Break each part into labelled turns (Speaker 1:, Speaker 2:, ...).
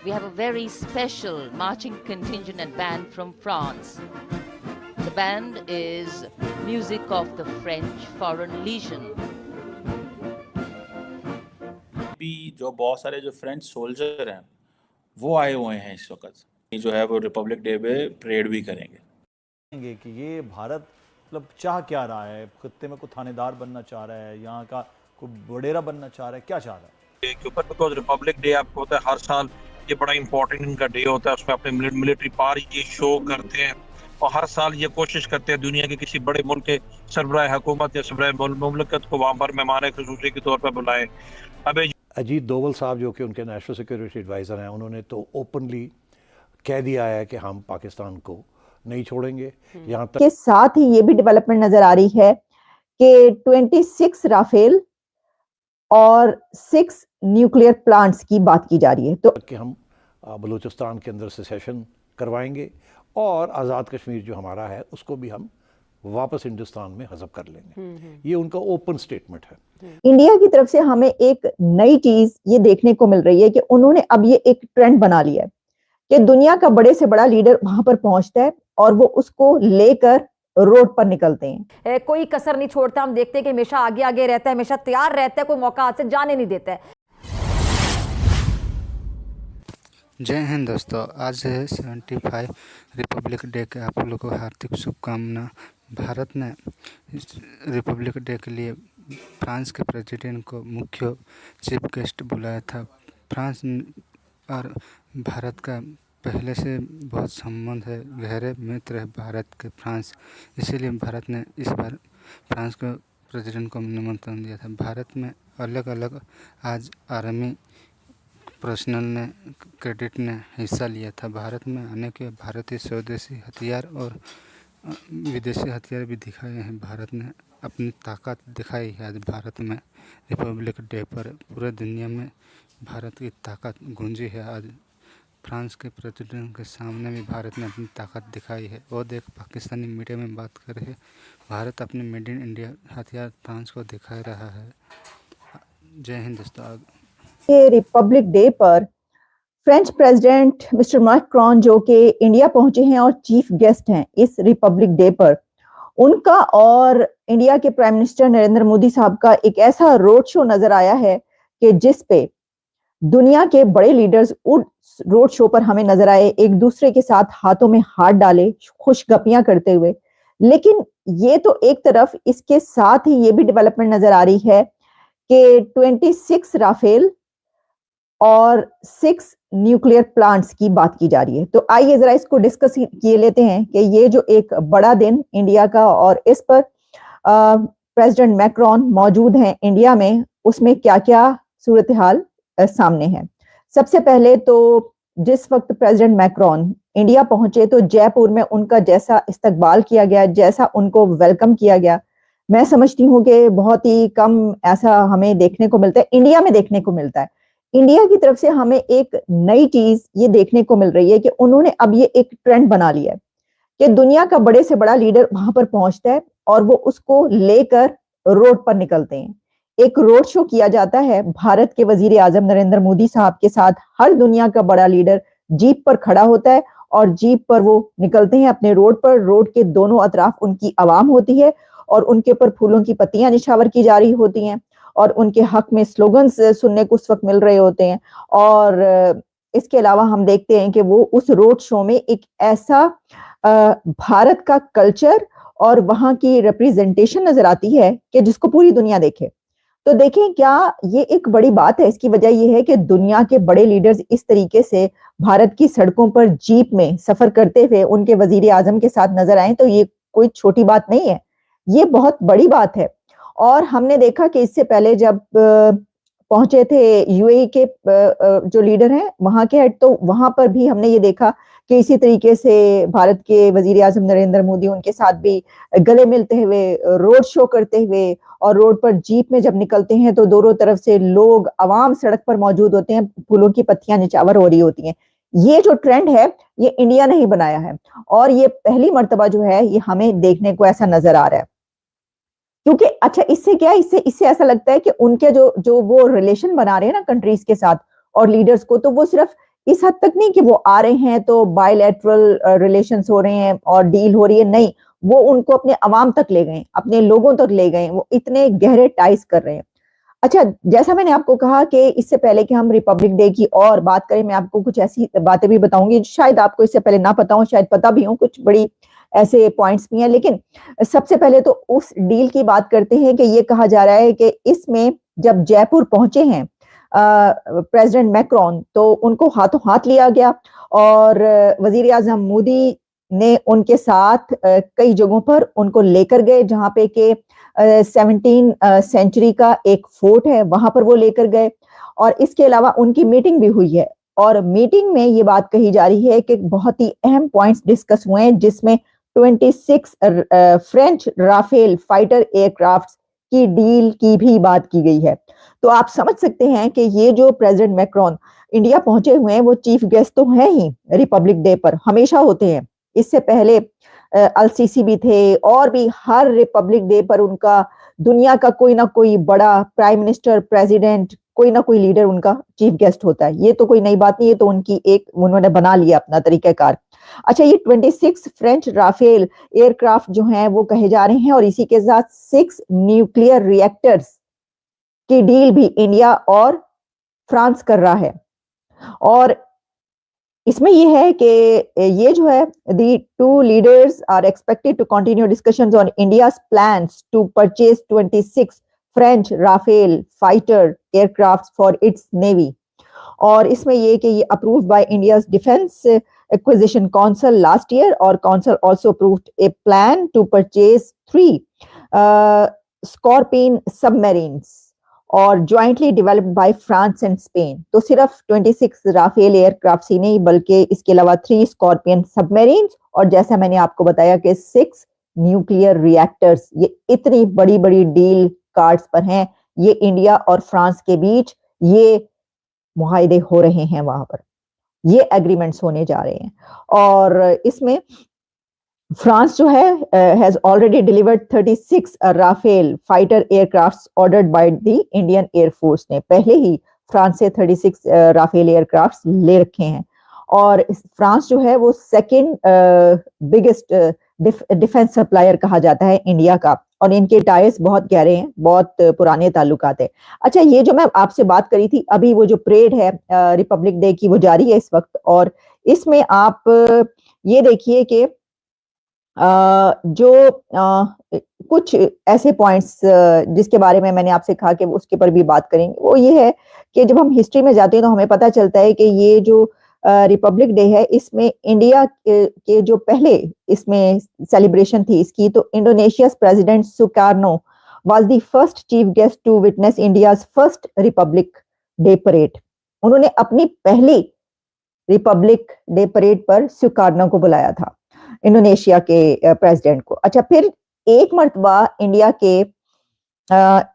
Speaker 1: we have a very special marching contingent and band from France. The band is music of the French Foreign Legion.
Speaker 2: भी जो बहुत सारे जो French soldier हैं वो आए हुए हैं इस वक्त, जो है वो रिपब्लिक डे पे परेड भी करेंगे
Speaker 3: कि ये भारत मतलब चाह क्या रहा है, खत्ते में कोई थानेदार बनना चाह रहा है, यहाँ का कोई वडेरा बनना चाह रहा है, क्या चाह रहा है
Speaker 4: के ऊपर। बिकॉज रिपब्लिक डे आपको होता है हर साल, ये बड़ा इंपॉर्टेंट इनका डे होता है, उसमें अपने मिलिट्री पावर ये शो करते हैं और हर साल ये कोशिश करते हैं दुनिया के किसी बड़े मुल्क के सरबराह हुकूमत या सरबराह मुमलकत को वहाँ पर मेहमान खुसूसी के तौर पर बुलाएं। अब
Speaker 3: अजीत डोवल साहब जो कि उनके नेशनल सिक्योरिटी एडवाइज़र हैं, उन्होंने तो ओपनली कह दिया है कि हम पाकिस्तान को नहीं छोड़ेंगे। यहाँ तक
Speaker 5: के साथ ही ये भी डेवलपमेंट नजर आ रही है कि 26 राफेल और 6 न्यूक्लियर प्लांट्स की बात की जा रही है। तो
Speaker 3: कि हम बलूचिस्तान के अंदर सेसेशन करवाएंगे और आज़ाद कश्मीर जो हमारा है उसको भी हम वापस हिंदुस्तान में हज़ब कर लेंगे। ये उनका ओपन स्टेटमेंट है।
Speaker 5: इंडिया की तरफ से हमें एक नई चीज ये देखने को मिल रही है कि उन्होंने अब ये एक ट्रेंड बना लिया है कि दुनिया का बड़े से बड़ा लीडर वहां पर पहुंचता है और वो उसको लेकर रोड पर निकलते हैं।
Speaker 6: कोई कसर नहीं छोड़ता। हम देखते हैं कि हमेशा आगे आगे रहता है, हमेशा तैयार रहता है, कोई मौका हाथ से जाने नहीं देता है।
Speaker 7: जय हिंद दोस्तों, आज है 75 रिपब्लिक डे के आप लोगों को हार्दिक शुभकामना। भारत ने इस रिपब्लिक डे के लिए फ्रांस के प्रेसिडेंट को मुख्य चीफ गेस्ट बुलाया था। फ्रांस और भारत का पहले से बहुत संबंध है, गहरे मित्र है भारत के फ्रांस, इसीलिए भारत ने इस बार फ्रांस को प्रेसिडेंट को निमंत्रण दिया था। भारत में अलग अलग आज आर्मी पर्सनल ने कैडेट ने हिस्सा लिया था। भारत में आने के भारतीय स्वदेशी हथियार और विदेशी हथियार भी दिखाए हैं। भारत ने अपनी ताकत दिखाई है। आज भारत में रिपब्लिक डे पर पूरे दुनिया में भारत की ताकत गूंजी है। आज फ्रांस के प्रेसिडेंट के सामने भी भारत ने अपनी ताकत दिखाई है। वो देख पाकिस्तानी मीडिया में बात कर रहे हैं, भारत अपने मेड इन इंडिया हथियार फ्रांस को दिखा रहा है। जय हिंद दोस्तों।
Speaker 5: रिपब्लिक डे पर फ्रेंच प्रेसिडेंट मिस्टर मैक्रोन जो कि इंडिया पहुंचे हैं और चीफ गेस्ट हैं इस रिपब्लिक डे पर, उनका और इंडिया के प्राइम मिनिस्टर नरेंद्र मोदी साहब का एक ऐसा रोड शो नजर आया है कि जिस पे दुनिया के बड़े लीडर्स उस रोड शो पर हमें नजर आए, एक दूसरे के साथ हाथों में हाथ डाले, खुशगपियां करते हुए। लेकिन ये तो एक तरफ, इसके साथ ही ये भी डेवलपमेंट नजर आ रही है कि 26 राफेल और 6 न्यूक्लियर प्लांट्स की बात की जा रही है। तो आइए जरा इसको डिस्कस किए लेते हैं कि ये जो एक बड़ा दिन इंडिया का और इस पर प्रेसिडेंट मैक्रोन मौजूद हैं इंडिया में, उसमें क्या क्या सूरत हाल सामने है। सबसे पहले तो जिस वक्त प्रेसिडेंट मैक्रोन इंडिया पहुंचे तो जयपुर में उनका जैसा इस्तकबाल किया गया, जैसा उनको वेलकम किया गया, मैं समझती हूँ कि बहुत ही कम ऐसा हमें देखने को मिलता है, इंडिया में देखने को मिलता है। इंडिया की तरफ से हमें एक नई चीज ये देखने को मिल रही है कि उन्होंने अब ये एक ट्रेंड बना लिया है कि दुनिया का बड़े से बड़ा लीडर वहां पर पहुंचता है और वो उसको लेकर रोड पर निकलते हैं। एक रोड शो किया जाता है भारत के वजीर आजम नरेंद्र मोदी साहब के साथ। हर दुनिया का बड़ा लीडर जीप पर खड़ा होता है और जीप पर वो निकलते हैं अपने रोड पर। रोड के दोनों अतराफ उनकी आवाम होती है और उनके ऊपर फूलों की पत्तियां निछावर की जा रही होती हैं और उनके हक में स्लोगन्स सुनने को उस वक्त मिल रहे होते हैं। और इसके अलावा हम देखते हैं कि वो उस रोड शो में एक ऐसा भारत का कल्चर और वहां की रिप्रेजेंटेशन नजर आती है कि जिसको पूरी दुनिया देखे। तो देखें, क्या ये एक बड़ी बात है? इसकी वजह यह है कि दुनिया के बड़े लीडर्स इस तरीके से भारत की सड़कों पर जीप में सफर करते हुए उनके वजीर आजम के साथ नजर आए, तो ये कोई छोटी बात नहीं है, ये बहुत बड़ी बात है। और हमने देखा कि इससे पहले जब पहुंचे थे यूएई के जो लीडर हैं वहां के हेड, तो वहां पर भी हमने ये देखा कि इसी तरीके से भारत के वजीर आजम नरेंद्र मोदी उनके साथ भी गले मिलते हुए, रोड शो करते हुए, और रोड पर जीप में जब निकलते हैं तो दोनों तरफ से लोग, आवाम सड़क पर मौजूद होते हैं, फूलों की पत्तियां निछावर हो रही होती हैं। ये जो ट्रेंड है ये इंडिया ने ही बनाया है और ये पहली मर्तबा जो है ये हमें देखने को ऐसा नजर आ रहा है। क्योंकि अच्छा, इससे क्या है, इससे ऐसा लगता है कि उनके जो वो रिलेशन बना रहे हैं ना कंट्रीज के साथ और लीडर्स को, तो वो सिर्फ इस हद तक नहीं कि वो आ रहे हैं तो बायलैटरल रिलेशंस हो रहे हैं और डील हो रही है, नहीं, वो उनको अपने अवाम तक ले गए, अपने लोगों तक ले गए, वो इतने गहरे टाइज कर रहे हैं। अच्छा, जैसा मैंने आपको कहा कि इससे पहले कि हम रिपब्लिक डे की और बात करें, मैं आपको कुछ ऐसी बातें भी बताऊंगी शायद आपको इससे पहले ना पता हो, शायद पता भी हो, कुछ बड़ी ऐसे पॉइंट्स भी हैं। लेकिन सबसे पहले तो उस डील की बात करते हैं कि ये कहा जा रहा है कि इसमें जब जयपुर पहुंचे हैं प्रेसिडेंट मैक्रोन, तो उनको हाथों हाथ लिया गया और वजीर आजम मोदी ने उनके साथ कई जगहों पर उनको लेकर गए, जहां पे के 17 सेंचुरी का एक फोर्ट है, वहां पर वो लेकर गए। और इसके अलावा उनकी मीटिंग भी हुई है, और मीटिंग में ये बात कही जा रही है कि बहुत ही अहम पॉइंट्स डिस्कस हुए हैं, जिसमें 26 फ्रेंच राफेल फाइटर एयरक्राफ्ट की डील की भी बात की गई है। तो आप समझ सकते हैं कि ये जो प्रेसिडेंट मैक्रोन इंडिया पहुंचे हुए हैं, वो चीफ गेस्ट तो हैं ही, रिपब्लिक डे पर हमेशा होते हैं। इससे पहले अल-सीसी भी थे, और भी हर रिपब्लिक डे पर उनका दुनिया का कोई ना कोई बड़ा प्राइम मिनिस्टर, प्रेसिडेंट, कोई ना कोई लीडर उनका चीफ गेस्ट होता है। ये तो कोई नई बात नहीं, ये तो उनकी एक उन्होंने बना लिया अपना तरीकाकार। अच्छा, ये 26 फ्रेंच राफेल एयरक्राफ्ट जो हैं वो कहे जा रहे हैं, और इसी के साथ 6 न्यूक्लियर रिएक्टर्स की डील भी इंडिया और फ्रांस कर रहा है। और इसमें ये है कि ये जो है, the two leaders are expected to continue discussions on India's plans to purchase 26 French Rafale fighter aircraft for its navy. और इसमें ये कि ये approved by India's defence acquisition council last year, और council also approved a plan to purchase 3 Scorpene submarines और jointly developed by France and Spain. तो सिर्फ 26 Rafale aircraft ही नहीं, बल्कि इसके अलावा 3 स्कॉर्पियन सबमरीन्स, और जैसा मैंने आपको बताया कि 6 न्यूक्लियर रिएक्टर्स। ये इतनी बड़ी बड़ी डील कार्ड्स पर हैं, ये इंडिया और फ्रांस के बीच ये मुआहदे हो रहे हैं, वहां पर ये एग्रीमेंट्स होने जा रहे हैं। और इसमें फ्रांस जो है has already delivered 36 Rafale fighter aircrafts ordered by the Indian air force ने। पहले ही फ्रांस से 36 राफेल एयरक्राफ्ट्स ले रखे हैं। और फ्रांस जो है वो सेकंड बिगेस्ट डिफेंस सप्लायर कहा जाता है इंडिया का, और इनके टाइज बहुत गहरे हैं, बहुत पुराने ताल्लुकात है। अच्छा, ये जो मैं आपसे बात करी थी अभी, वो जो परेड है रिपब्लिक डे की, वो जारी है इस वक्त, और इसमें आप ये देखिए कि जो कुछ ऐसे पॉइंट्स जिसके बारे में मैंने आपसे कहा कि उसके पर भी बात करेंगे, वो ये है कि जब हम हिस्ट्री में जाते हैं तो हमें पता चलता है कि ये जो रिपब्लिक डे है, इसमें इंडिया के जो पहले इसमें सेलिब्रेशन थी इसकी, तो Indonesia's president Sukarno was the first chief guest to witness India's first republic day parade. उन्होंने अपनी पहली रिपब्लिक डे परेड पर सुकार्नो को बुलाया था, इंडोनेशिया के प्रेसिडेंट को। अच्छा, फिर एक मर्तबा इंडिया के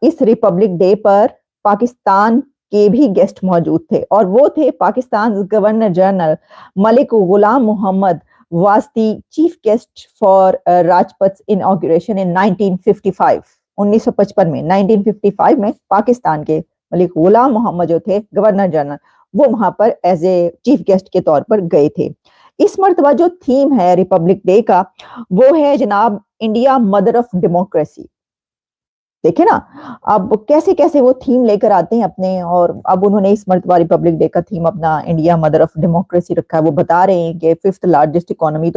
Speaker 5: इस रिपब्लिक डे पर पाकिस्तान के भी गेस्ट मौजूद थे, और वो थे Pakistan governor general Malik Ghulam Mohammad was the chief guest for Rajpath inauguration in 1955। 1955 में 1955 में पाकिस्तान के मलिक गुलाम मोहम्मद जो थे गवर्नर जनरल, वो वहां पर एज ए चीफ गेस्ट के तौर पर गए थे। इस मर्तबा जो थीम है रिपब्लिक डे का, वो है जनाब इंडिया मदर ऑफ डेमोक्रेसी। देखे ना, अब कैसे कैसे वो थीम लेकर आते हैं अपने, और अब उन्होंने इस मर्तबा रिपब्लिक डे का थीम अपना इंडिया मदर ऑफ डेमोक्रेसी रखा है। वो बता रहे हैं कि 5th लार्जेस्ट इकोनॉमी